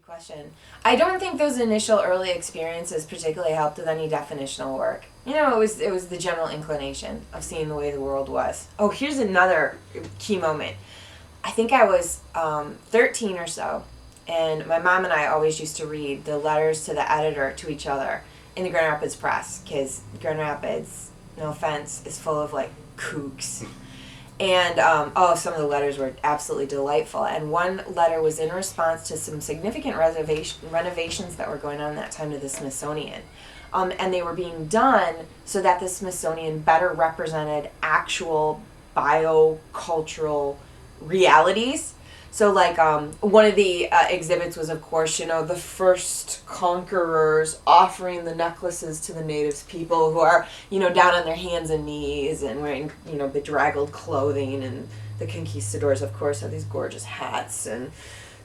Question. I don't think those initial early experiences particularly helped with any definitional work. It was the general inclination of seeing the way the world was. Oh, here's another key moment. I think I was 13 or so, and my mom and I always used to read the letters to the editor to each other in the Grand Rapids Press, because Grand Rapids, no offense, is full of like kooks. And, some of the letters were absolutely delightful. And one letter was in response to some significant renovations that were going on that time to the Smithsonian. And they were being done so that the Smithsonian better represented actual biocultural realities. So, like, one of the exhibits was, of course, the first conquerors offering the necklaces to the natives people who are, down on their hands and knees and wearing, bedraggled clothing. And the conquistadors, of course, have these gorgeous hats and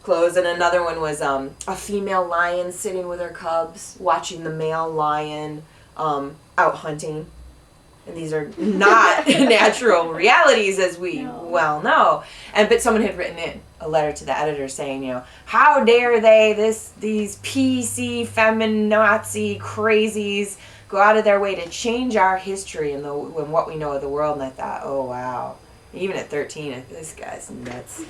clothes. And another one was a female lion sitting with her cubs, watching the male lion out hunting. And these are not natural realities, as we well know. But someone had written in a letter to the editor saying, how dare these PC, feminazi crazies go out of their way to change our history and what we know of the world. And I thought, oh, wow. Even at 13, this guy's nuts.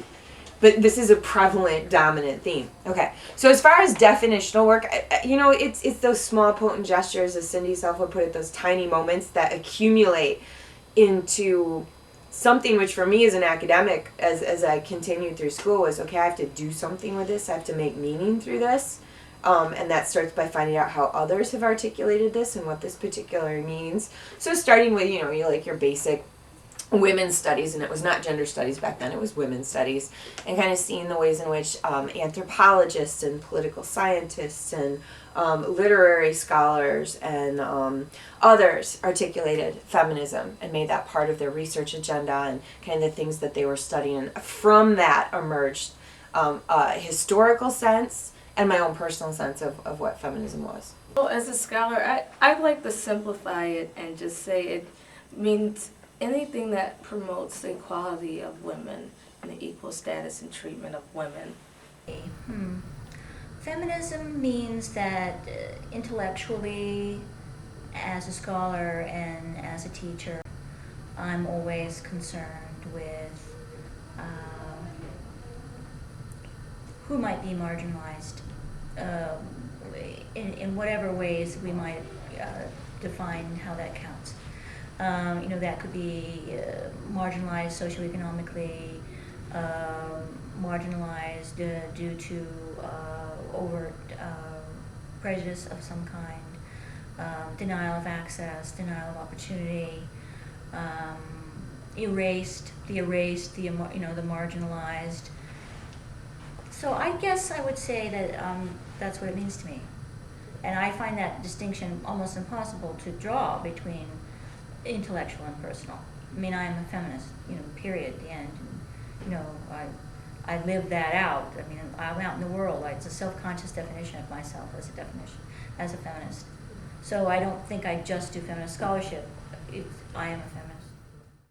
But this is a prevalent, dominant theme. Okay, so as far as definitional work, it's those small, potent gestures, as Cindy Self would put it, those tiny moments that accumulate into something which for me as an academic, as I continued through school, was, okay, I have to do something with this. I have to make meaning through this. And that starts by finding out how others have articulated this and what this particular means. So starting with, your basic women's studies, and it was not gender studies back then, it was women's studies, and kind of seeing the ways in which anthropologists and political scientists and literary scholars and others articulated feminism and made that part of their research agenda and kind of the things that they were studying. And from that emerged a historical sense and my own personal sense of what feminism was. Well, as a scholar, I like to simplify it and just say it means anything that promotes the equality of women and the equal status and treatment of women. Feminism means that intellectually, as a scholar and as a teacher, I'm always concerned with who might be marginalized in whatever ways we might define how that counts. That could be marginalized socioeconomically, marginalized due to overt prejudice of some kind, denial of access, denial of opportunity, the marginalized. So I guess I would say that that's what it means to me. And I find that distinction almost impossible to draw between intellectual and personal. I mean, I am a feminist, period, the end. I live that out. I mean, I'm out in the world. It's a self-conscious definition of myself as a feminist. So I don't think I just do feminist scholarship. I am a feminist.